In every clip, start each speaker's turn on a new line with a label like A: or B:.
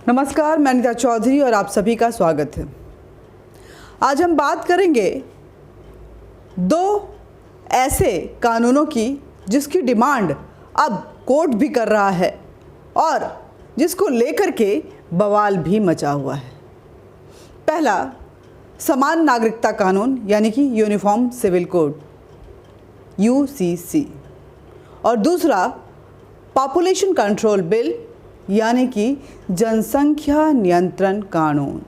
A: नमस्कार, मैं अनिता चौधरी और आप सभी का स्वागत है। आज हम बात करेंगे दो ऐसे कानूनों की जिसकी डिमांड अब कोर्ट भी कर रहा है और जिसको लेकर के बवाल भी मचा हुआ है। पहला, समान नागरिकता कानून यानी कि यूनिफॉर्म सिविल कोड UCC, और दूसरा पॉपुलेशन कंट्रोल बिल यानी कि जनसंख्या नियंत्रण कानून।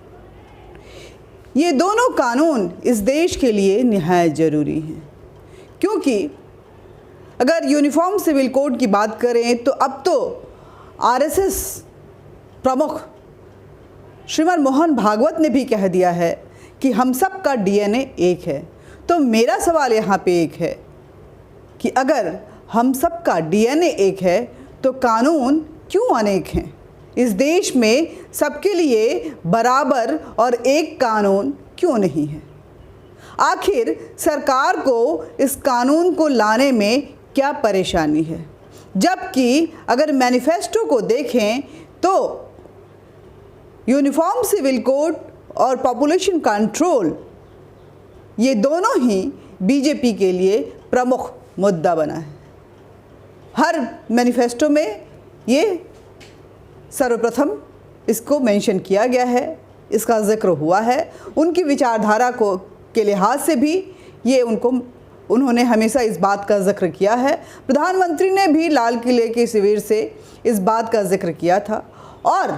A: ये दोनों कानून इस देश के लिए निहायत ज़रूरी हैं, क्योंकि अगर यूनिफॉर्म सिविल कोड की बात करें तो अब तो RSS प्रमुख श्रीमान मोहन भागवत ने भी कह दिया है कि हम सब का DNA एक है। तो मेरा सवाल यहाँ पे एक है कि अगर हम सब का DNA एक है तो कानून क्यों अनेक हैं? इस देश में सबके लिए बराबर और एक कानून क्यों नहीं है? आखिर सरकार को इस कानून को लाने में क्या परेशानी है? जबकि अगर मैनिफेस्टो को देखें तो यूनिफॉर्म सिविल कोड और पॉपुलेशन कंट्रोल ये दोनों ही बीजेपी के लिए प्रमुख मुद्दा बना है। हर मैनिफेस्टो में ये सर्वप्रथम इसको मेंशन किया गया है, इसका जिक्र हुआ है। उनकी विचारधारा के लिहाज से भी ये उन्होंने हमेशा इस बात का जिक्र किया है। प्रधानमंत्री ने भी लाल किले के शिविर से इस बात का जिक्र किया था और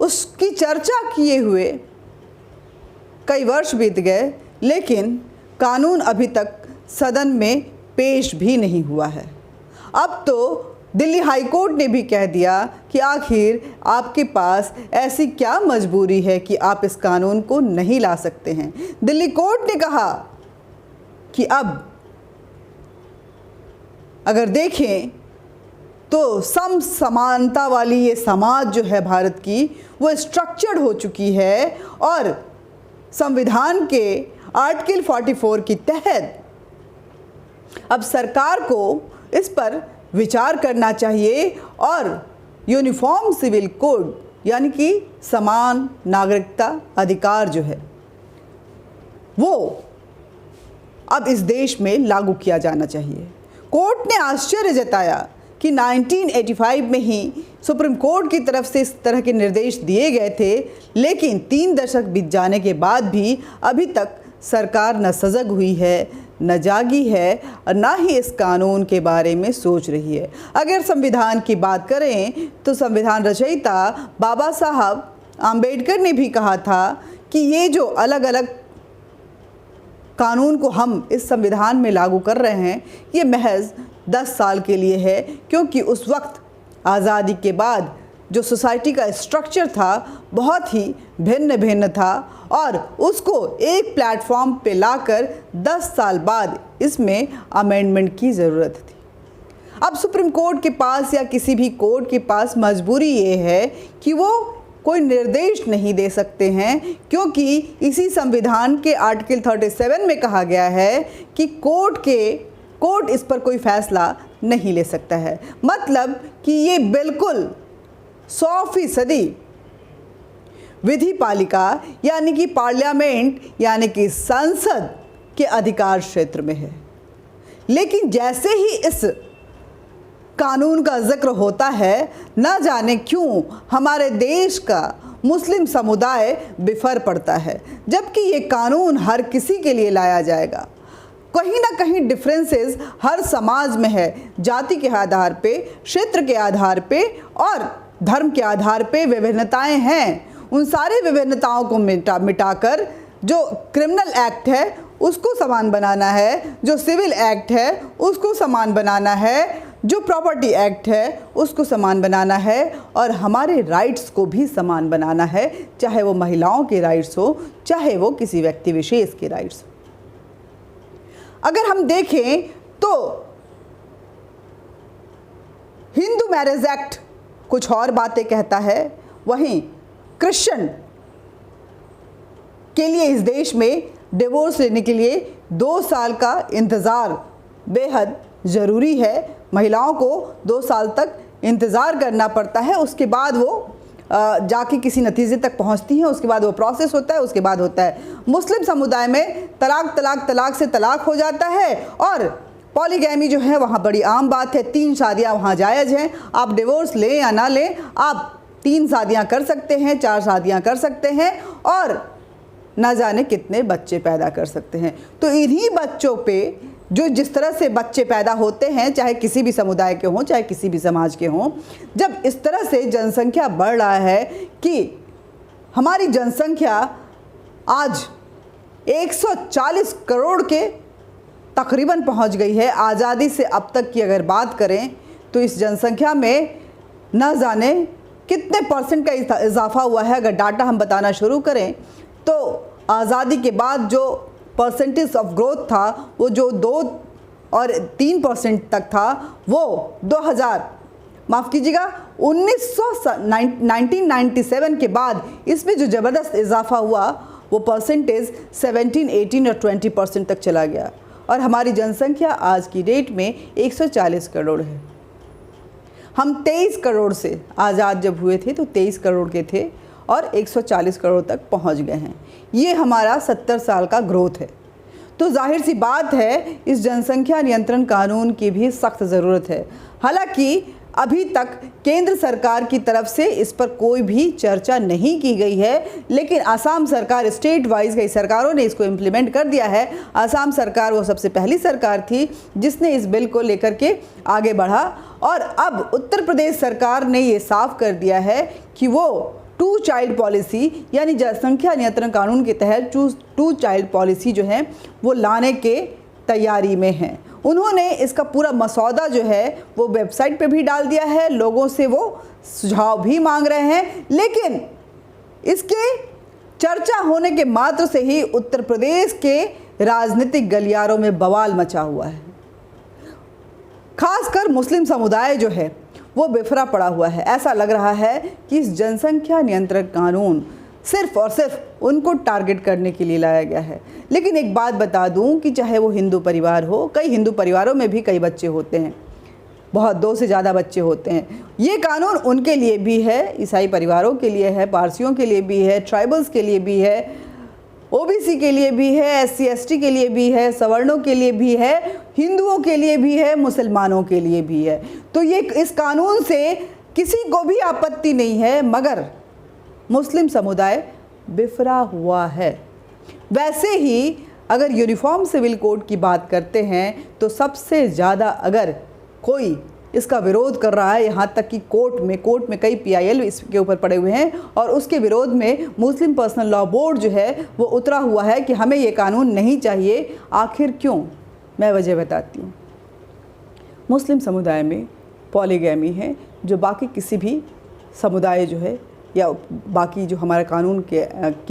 A: उसकी चर्चा किए हुए कई वर्ष बीत गए, लेकिन कानून अभी तक सदन में पेश भी नहीं हुआ है। अब तो दिल्ली हाई कोर्ट ने भी कह दिया कि आखिर आपके पास ऐसी क्या मजबूरी है कि आप इस कानून को नहीं ला सकते हैं। दिल्ली कोर्ट ने कहा कि अब अगर देखें तो समानता वाली ये समाज जो है भारत की, वो स्ट्रक्चर्ड हो चुकी है और संविधान के आर्टिकल 44 के तहत अब सरकार को इस पर विचार करना चाहिए और यूनिफॉर्म सिविल कोड यानी कि समान नागरिकता अधिकार जो है वो अब इस देश में लागू किया जाना चाहिए। कोर्ट ने आश्चर्य जताया कि 1985 में ही सुप्रीम कोर्ट की तरफ से इस तरह के निर्देश दिए गए थे, लेकिन 3 दशक बीत जाने के बाद भी अभी तक सरकार न सजग हुई है, न जागी है और ना ही इस कानून के बारे में सोच रही है। अगर संविधान की बात करें तो संविधान रचयिता बाबा साहब आम्बेडकर ने भी कहा था कि ये जो अलग अलग कानून को हम इस संविधान में लागू कर रहे हैं ये महज 10 साल के लिए है, क्योंकि उस वक्त आज़ादी के बाद जो सोसाइटी का स्ट्रक्चर था बहुत ही भिन्न भिन्न था और उसको एक प्लेटफॉर्म पे लाकर 10 साल बाद इसमें अमेंडमेंट की ज़रूरत थी। अब सुप्रीम कोर्ट के पास या किसी भी कोर्ट के पास मजबूरी ये है कि वो कोई निर्देश नहीं दे सकते हैं, क्योंकि इसी संविधान के आर्टिकल 37 में कहा गया है कि कोर्ट इस पर कोई फैसला नहीं ले सकता है। मतलब कि ये बिल्कुल 100% विधि पालिका यानी कि पार्लियामेंट यानी कि संसद के अधिकार क्षेत्र में है। लेकिन जैसे ही इस कानून का जिक्र होता है, न जाने क्यों हमारे देश का मुस्लिम समुदाय बिफर पड़ता है, जबकि ये कानून हर किसी के लिए लाया जाएगा। कहीं ना कहीं डिफरेंसेस हर समाज में है, जाति के आधार पे, क्षेत्र के आधार पे और धर्म के आधार पे विभिन्नताएं हैं। उन सारी विभिन्नताओं को मिटाकर जो क्रिमिनल एक्ट है उसको समान बनाना है, जो सिविल एक्ट है उसको समान बनाना है, जो प्रॉपर्टी एक्ट है उसको समान बनाना है और हमारे राइट्स को भी समान बनाना है, चाहे वो महिलाओं के राइट्स हो, चाहे वो किसी व्यक्ति विशेष के राइट्स हो। अगर हम देखें तो हिंदू मैरिज एक्ट कुछ और बातें कहता है, वहीं क्रिश्चियन के लिए इस देश में डिवोर्स लेने के लिए 2 साल का इंतज़ार बेहद ज़रूरी है। महिलाओं को 2 साल तक इंतज़ार करना पड़ता है, उसके बाद वो जाके किसी नतीजे तक पहुंचती हैं, उसके बाद वो प्रोसेस होता है, उसके बाद होता है। मुस्लिम समुदाय में तलाक से तलाक हो जाता है और पॉलीगैमी जो है वहाँ बड़ी आम बात है। 3 शादियाँ वहाँ जायज़ हैं। आप डिवोर्स लें या ना लें, आप 3 शादियाँ कर सकते हैं, 4 शादियाँ कर सकते हैं और ना जाने कितने बच्चे पैदा कर सकते हैं। तो इन्हीं बच्चों पे जो जिस तरह से बच्चे पैदा होते हैं, चाहे किसी भी समुदाय के हों, चाहे किसी भी समाज के हों, जब इस तरह से जनसंख्या बढ़ रहा है कि हमारी जनसंख्या आज 140 करोड़ के तकरीबन पहुंच गई है। आज़ादी से अब तक की अगर बात करें तो इस जनसंख्या में न जाने कितने परसेंट का इजाफा हुआ है। अगर डाटा हम बताना शुरू करें तो आज़ादी के बाद जो परसेंटेज ऑफ ग्रोथ था वो जो 2 और 3% तक था, वो 1997 के बाद इसमें जो ज़बरदस्त इजाफा हुआ वो परसेंटेज 17, 18 और 20% तक चला गया और हमारी जनसंख्या आज की डेट में 140 करोड़ है। हम 23 करोड़ से आज़ाद जब हुए थे तो 23 करोड़ के थे और 140 करोड़ तक पहुंच गए हैं। ये हमारा 70 साल का ग्रोथ है। तो जाहिर सी बात है इस जनसंख्या नियंत्रण कानून की भी सख्त ज़रूरत है। हालांकि अभी तक केंद्र सरकार की तरफ से इस पर कोई भी चर्चा नहीं की गई है, लेकिन आसाम सरकार, स्टेट वाइज कई सरकारों ने इसको इम्प्लीमेंट कर दिया है। आसाम सरकार वो सबसे पहली सरकार थी जिसने इस बिल को लेकर के आगे बढ़ा और अब उत्तर प्रदेश सरकार ने ये साफ कर दिया है कि वो 2 चाइल्ड पॉलिसी यानी जनसंख्या नियंत्रण कानून के तहत 2 चाइल्ड पॉलिसी जो है वो लाने के तैयारी में है। उन्होंने इसका पूरा मसौदा जो है वो वेबसाइट पे भी डाल दिया है, लोगों से वो सुझाव भी मांग रहे हैं, लेकिन इसके चर्चा होने के मात्र से ही उत्तर प्रदेश के राजनीतिक गलियारों में बवाल मचा हुआ है। खासकर मुस्लिम समुदाय जो है वो बिफरा पड़ा हुआ है। ऐसा लग रहा है कि इस जनसंख्या नियंत्रण कानून सिर्फ और सिर्फ उनको टारगेट करने के लिए लाया गया है। लेकिन एक बात बता दूं कि चाहे वो हिंदू परिवार हो, कई हिंदू परिवारों में भी कई बच्चे होते हैं, बहुत 2 से ज़्यादा बच्चे होते हैं। ये कानून उनके लिए भी है, ईसाई परिवारों के लिए है, पारसियों के लिए भी है, ट्राइबल्स के लिए भी है, ओबीसी के लिए भी है, SC ST के लिए भी है, सवर्णों के लिए भी है, हिंदुओं के लिए भी है, मुसलमानों के लिए भी है। तो ये इस कानून से किसी को भी आपत्ति नहीं है, मगर मुस्लिम समुदाय बिफरा हुआ है। वैसे ही अगर यूनिफॉर्म सिविल कोड की बात करते हैं तो सबसे ज़्यादा अगर कोई इसका विरोध कर रहा है, यहाँ तक कि कोर्ट में कई PIL इसके ऊपर पड़े हुए हैं और उसके विरोध में मुस्लिम पर्सनल लॉ बोर्ड जो है वो उतरा हुआ है कि हमें ये कानून नहीं चाहिए। आखिर क्यों? मैं वजह बताती हूँ। मुस्लिम समुदाय में पॉलीगैमी है जो बाकी किसी भी समुदाय जो है या बाकी जो हमारे कानून की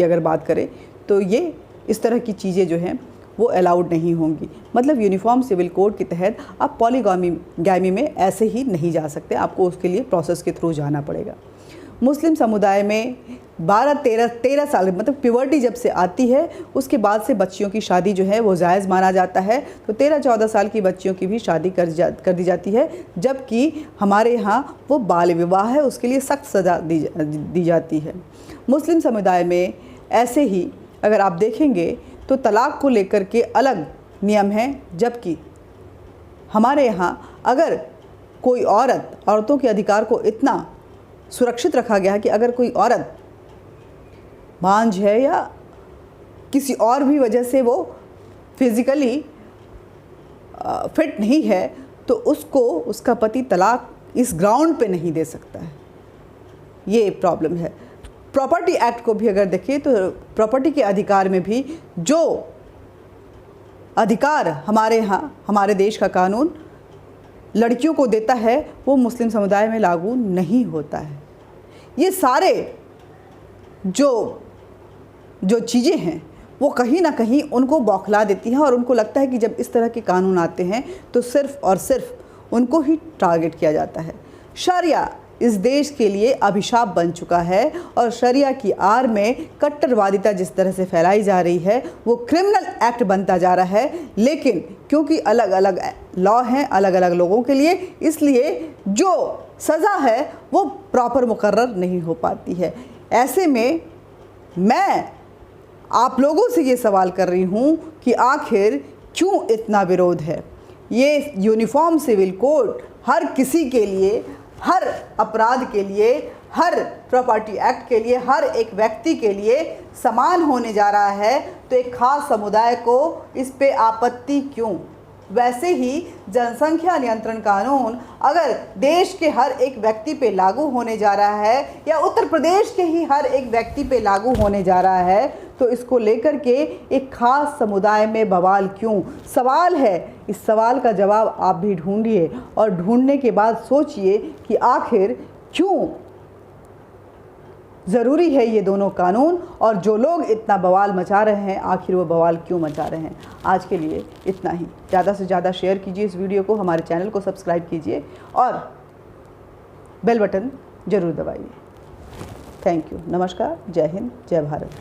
A: अगर बात करें तो ये इस तरह की चीज़ें जो हैं वो अलाउड नहीं होंगी। मतलब यूनिफॉर्म सिविल कोड के तहत आप पॉलीगैमी में ऐसे ही नहीं जा सकते, आपको उसके लिए प्रोसेस के थ्रू जाना पड़ेगा। मुस्लिम समुदाय में 12-13 साल मतलब प्यूबर्टी जब से आती है उसके बाद से बच्चियों की शादी जो है वो जायज़ माना जाता है। तो 13-14 साल की बच्चियों की भी शादी कर दी जाती है, जबकि हमारे यहाँ वो बाल विवाह है, उसके लिए सख्त सज़ा दी जाती है। मुस्लिम समुदाय में ऐसे ही अगर आप देखेंगे तो तलाक को लेकर के अलग नियम हैं, जबकि हमारे यहाँ अगर कोई औरतों के अधिकार को इतना सुरक्षित रखा गया है कि अगर कोई औरत बांझ है या किसी और भी वजह से वो फिज़िकली फिट नहीं है तो उसको उसका पति तलाक इस ग्राउंड पे नहीं दे सकता है। ये प्रॉब्लम है। प्रॉपर्टी एक्ट को भी अगर देखें तो प्रॉपर्टी के अधिकार में भी जो अधिकार हमारे यहाँ हमारे देश का कानून लड़कियों को देता है वो मुस्लिम समुदाय में लागू नहीं होता है। ये सारे जो चीज़ें हैं वो कहीं ना कहीं उनको बौखला देती हैं और उनको लगता है कि जब इस तरह के कानून आते हैं तो सिर्फ़ और सिर्फ उनको ही टारगेट किया जाता है। शरिया इस देश के लिए अभिशाप बन चुका है और शरिया की आड़ में कट्टरवादिता जिस तरह से फैलाई जा रही है वो क्रिमिनल एक्ट बनता जा रहा है। लेकिन क्योंकि अलग अलग लॉ हैं अलग अलग लोगों के लिए, इसलिए जो सज़ा है वो प्रॉपर मुकर्रर नहीं हो पाती है। ऐसे में मैं आप लोगों से ये सवाल कर रही हूँ कि आखिर क्यों इतना विरोध है। ये यूनिफॉर्म सिविल कोड हर किसी के लिए, हर अपराध के लिए, हर प्रॉपर्टी एक्ट के लिए, हर एक व्यक्ति के लिए समान होने जा रहा है, तो एक खास समुदाय को इस पे आपत्ति क्यों? वैसे ही जनसंख्या नियंत्रण कानून अगर देश के हर एक व्यक्ति पे लागू होने जा रहा है या उत्तर प्रदेश के ही हर एक व्यक्ति पे लागू होने जा रहा है, तो इसको लेकर के एक खास समुदाय में बवाल क्यों? सवाल है, इस सवाल का जवाब आप भी ढूंढिए और ढूंढने के बाद सोचिए कि आखिर क्यों ज़रूरी है ये दोनों कानून, और जो लोग इतना बवाल मचा रहे हैं आखिर वो बवाल क्यों मचा रहे हैं। आज के लिए इतना ही। ज़्यादा से ज़्यादा शेयर कीजिए इस वीडियो को, हमारे चैनल को सब्सक्राइब कीजिए और बेल बटन ज़रूर दबाइए। Thank you. नमस्कार। जय हिंद, जय भारत।